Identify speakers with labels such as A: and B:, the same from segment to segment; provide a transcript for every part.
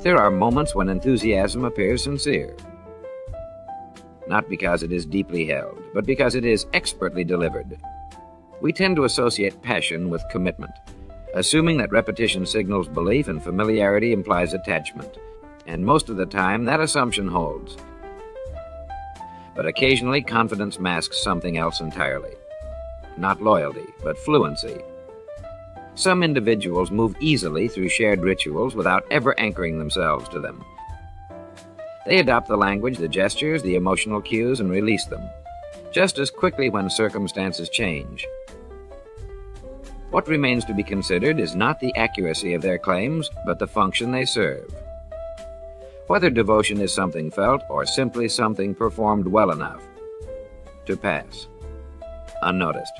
A: There are moments when enthusiasm appears sincere, not because it is deeply held, but because it is expertly delivered. We tend to associate passion with commitment, assuming that repetition signals belief and familiarity implies attachment. And most of the time, that assumption holds. But occasionally, confidence masks something else entirely. Not loyalty, but fluency. Some individuals move easily through shared rituals without ever anchoring themselves to them. They adopt the language, the gestures, the emotional cues, and release them, just as quickly when circumstances change. What remains to be considered is not the accuracy of their claims, but the function they serve. Whether devotion is something felt or simply something performed well enough to pass unnoticed.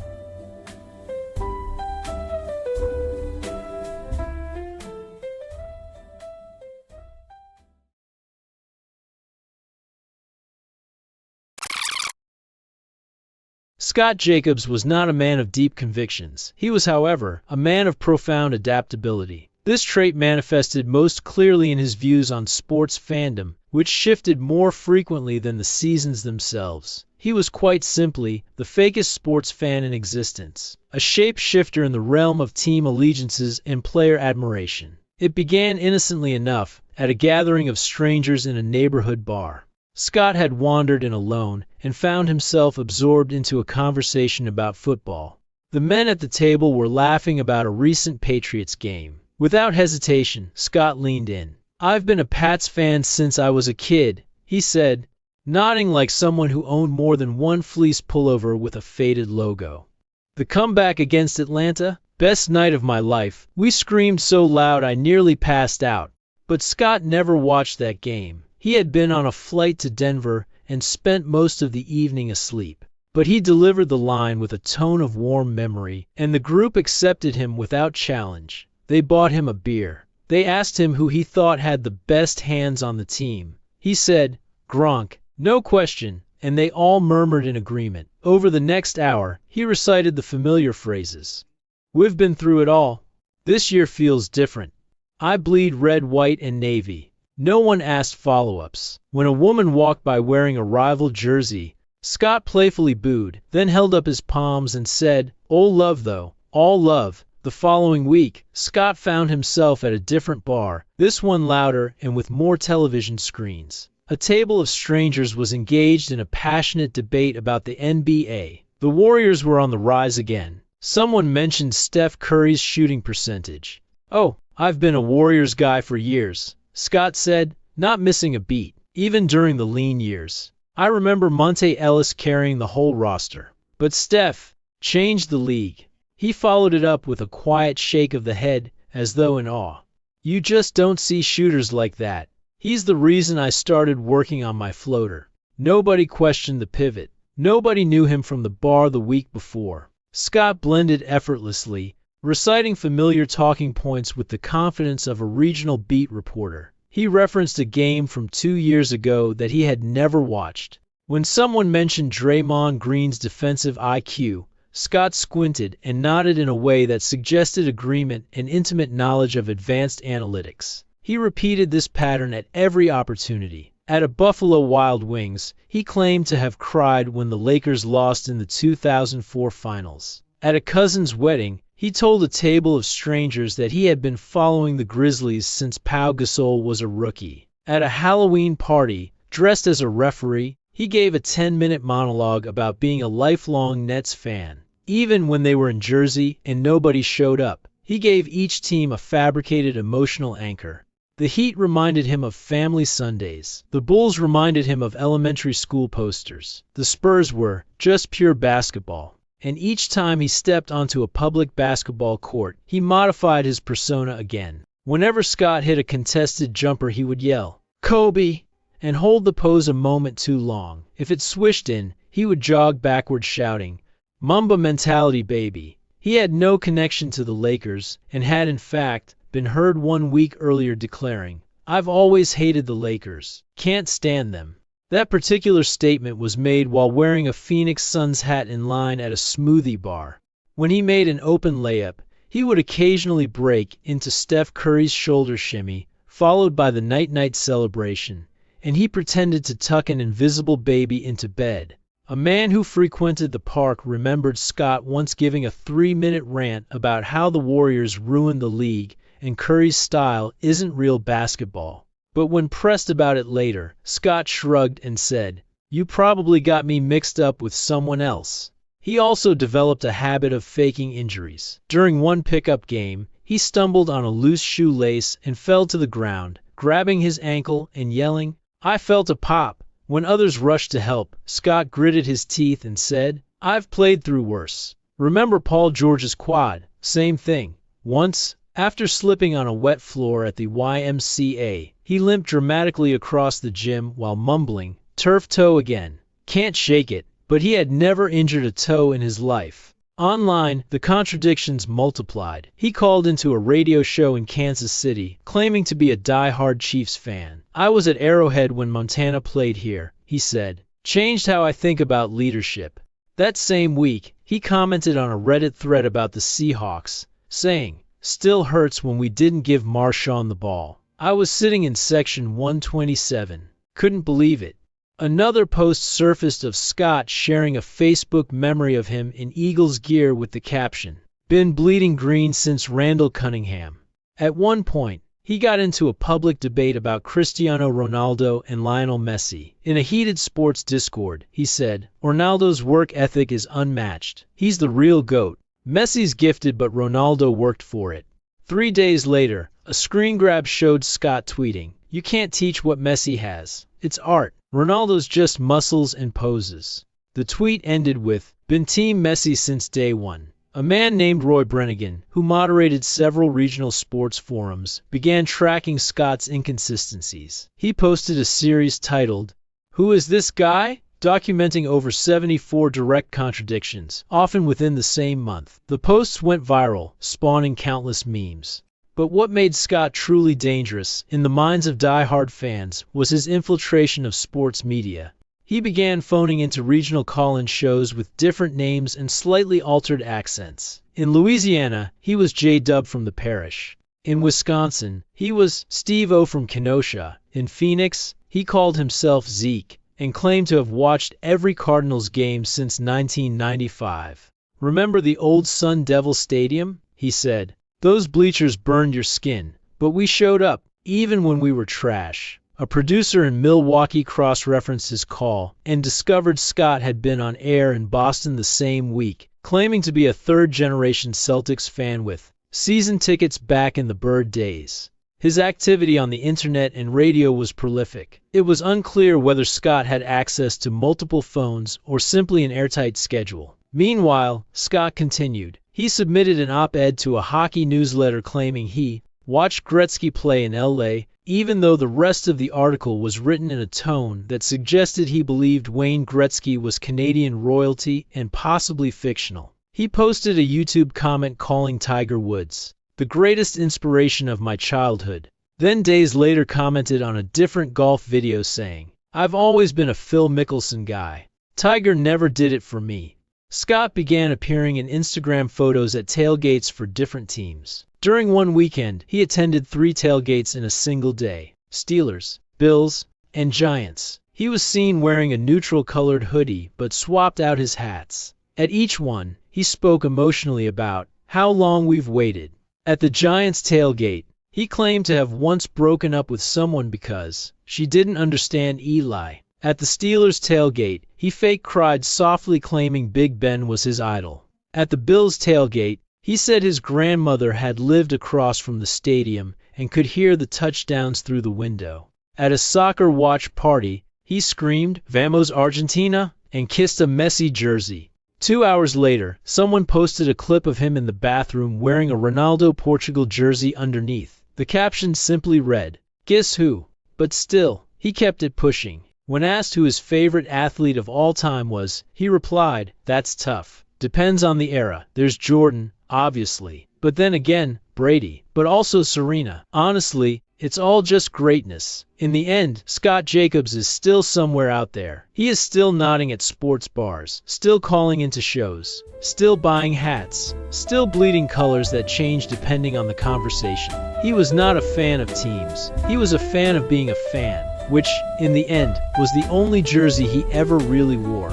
B: Scott Jacobs was not a man of deep convictions. He was, however, a man of profound adaptability. This trait manifested most clearly in his views on sports fandom, which shifted more frequently than the seasons themselves. He was quite simply the fakest sports fan in existence, a shape-shifter in the realm of team allegiances and player admiration. It began innocently enough, at a gathering of strangers in a neighborhood bar. Scott had wandered in alone and found himself absorbed into a conversation about football. The men at the table were laughing about a recent Patriots game. Without hesitation, Scott leaned in. "I've been a Pats fan since I was a kid," he said, nodding like someone who owned more than one fleece pullover with a faded logo. "The comeback against Atlanta? Best night of my life. We screamed so loud I nearly passed out." But Scott never watched that game. He had been on a flight to Denver and spent most of the evening asleep. But he delivered the line with a tone of warm memory, and the group accepted him without challenge. They bought him a beer. They asked him who he thought had the best hands on the team. He said, "Gronk." No question, and they all murmured in agreement. Over the next hour, he recited the familiar phrases. "We've been through it all. This year feels different. I bleed red, white, and navy." No one asked follow-ups. When a woman walked by wearing a rival jersey, Scott playfully booed, then held up his palms and said, "Oh love though, all love." The following week, Scott found himself at a different bar, this one louder and with more television screens. A table of strangers was engaged in a passionate debate about the NBA. The Warriors were on the rise again. Someone mentioned Steph Curry's shooting percentage. "Oh, I've been a Warriors guy for years," Scott said, not missing a beat, even during the lean years. "I remember Monte Ellis carrying the whole roster. But Steph changed the league." He followed it up with a quiet shake of the head, as though in awe. "You just don't see shooters like that. He's the reason I started working on my floater." Nobody questioned the pivot. Nobody knew him from the bar the week before. Scott blended effortlessly, reciting familiar talking points with the confidence of a regional beat reporter. He referenced a game from 2 years ago that he had never watched. When someone mentioned Draymond Green's defensive IQ, Scott squinted and nodded in a way that suggested agreement and intimate knowledge of advanced analytics. He repeated this pattern at every opportunity. At a Buffalo Wild Wings, he claimed to have cried when the Lakers lost in the 2004 finals. At a cousin's wedding, he told a table of strangers that he had been following the Grizzlies since Pau Gasol was a rookie. At a Halloween party, dressed as a referee, he gave a 10-minute monologue about being a lifelong Nets fan. Even when they were in Jersey and nobody showed up, he gave each team a fabricated emotional anchor. The Heat reminded him of family Sundays. The Bulls reminded him of elementary school posters. The Spurs were just pure basketball. And each time he stepped onto a public basketball court, he modified his persona again. Whenever Scott hit a contested jumper, he would yell, "Kobe!" and hold the pose a moment too long. If it swished in, he would jog backward shouting, "Mamba mentality, baby." He had no connection to the Lakers, and had in fact been heard 1 week earlier declaring, "I've always hated the Lakers. Can't stand them." That particular statement was made while wearing a Phoenix Suns hat in line at a smoothie bar. When he made an open layup, he would occasionally break into Steph Curry's shoulder shimmy, followed by the night-night celebration, and he pretended to tuck an invisible baby into bed. A man who frequented the park remembered Scott once giving a 3-minute rant about how the Warriors ruined the league and Curry's style isn't real basketball. But when pressed about it later, Scott shrugged and said, "You probably got me mixed up with someone else." He also developed a habit of faking injuries. During one pickup game, he stumbled on a loose shoelace and fell to the ground, grabbing his ankle and yelling, "I felt a pop." When others rushed to help, Scott gritted his teeth and said, "I've played through worse." Remember Paul George's quad? Same thing. Once, after slipping on a wet floor at the YMCA, he limped dramatically across the gym while mumbling, "Turf toe again. Can't shake it." But he had never injured a toe in his life. Online, the contradictions multiplied. He called into a radio show in Kansas City, claiming to be a die-hard Chiefs fan. "I was at Arrowhead when Montana played here," he said. "Changed how I think about leadership." That same week, he commented on a Reddit thread about the Seahawks, saying, "Still hurts when we didn't give Marshawn the ball. I was sitting in section 127. Couldn't believe it." Another post surfaced of Scott sharing a Facebook memory of him in Eagles gear with the caption, "Been bleeding green since Randall Cunningham." At one point, he got into a public debate about Cristiano Ronaldo and Lionel Messi. In a heated sports discord, he said, "Ronaldo's work ethic is unmatched. He's the real GOAT. Messi's gifted, but Ronaldo worked for it." 3 days later, a screen grab showed Scott tweeting, "You can't teach what Messi has. It's art. Ronaldo's just muscles and poses." The tweet ended with, "Been Team Messi since day one." A man named Roy Brennigan, who moderated several regional sports forums, began tracking Scott's inconsistencies. He posted a series titled, "Who is this guy?" documenting over 74 direct contradictions, often within the same month. The posts went viral, spawning countless memes. But what made Scott truly dangerous, in the minds of die-hard fans, was his infiltration of sports media. He began phoning into regional call-in shows with different names and slightly altered accents. In Louisiana, he was J-Dub from the Parish. In Wisconsin, he was Steve-O from Kenosha. In Phoenix, he called himself Zeke, and claimed to have watched every Cardinals game since 1995. "Remember the old Sun Devil Stadium?" he said. "Those bleachers burned your skin, but we showed up, even when we were trash." A producer in Milwaukee cross-referenced his call and discovered Scott had been on air in Boston the same week, claiming to be a third-generation Celtics fan with season tickets back in the Bird days. His activity on the internet and radio was prolific. It was unclear whether Scott had access to multiple phones or simply an airtight schedule. Meanwhile, Scott continued. He submitted an op-ed to a hockey newsletter claiming he watched Gretzky play in LA, even though the rest of the article was written in a tone that suggested he believed Wayne Gretzky was Canadian royalty and possibly fictional. He posted a YouTube comment calling Tiger Woods the greatest inspiration of my childhood. Then days later commented on a different golf video saying, "I've always been a Phil Mickelson guy. Tiger never did it for me." Scott began appearing in Instagram photos at tailgates for different teams. During one weekend, he attended 3 tailgates in a single day: Steelers, Bills, and Giants. He was seen wearing a neutral-colored hoodie but swapped out his hats. At each one, he spoke emotionally about how long we've waited. At the Giants tailgate, he claimed to have once broken up with someone because she didn't understand Eli. At the Steelers tailgate, he fake cried softly claiming Big Ben was his idol. At the Bills tailgate, he said his grandmother had lived across from the stadium and could hear the touchdowns through the window. At a soccer watch party, he screamed, "Vamos Argentina!" and kissed a Messi jersey. 2 hours later, someone posted a clip of him in the bathroom wearing a Ronaldo Portugal jersey underneath. The caption simply read, "Guess who?" But still, he kept it pushing. When asked who his favorite athlete of all time was, he replied, "That's tough. Depends on the era. There's Jordan, obviously. But then again, Brady. But also Serena. Honestly, It's all just greatness. In the end, Scott Jacobs is still somewhere out there. He is still nodding at sports bars, still calling into shows, still buying hats, still bleeding colors that change depending on the conversation. He was not a fan of teams. He was a fan of being a fan, which, in the end, was the only jersey he ever really wore.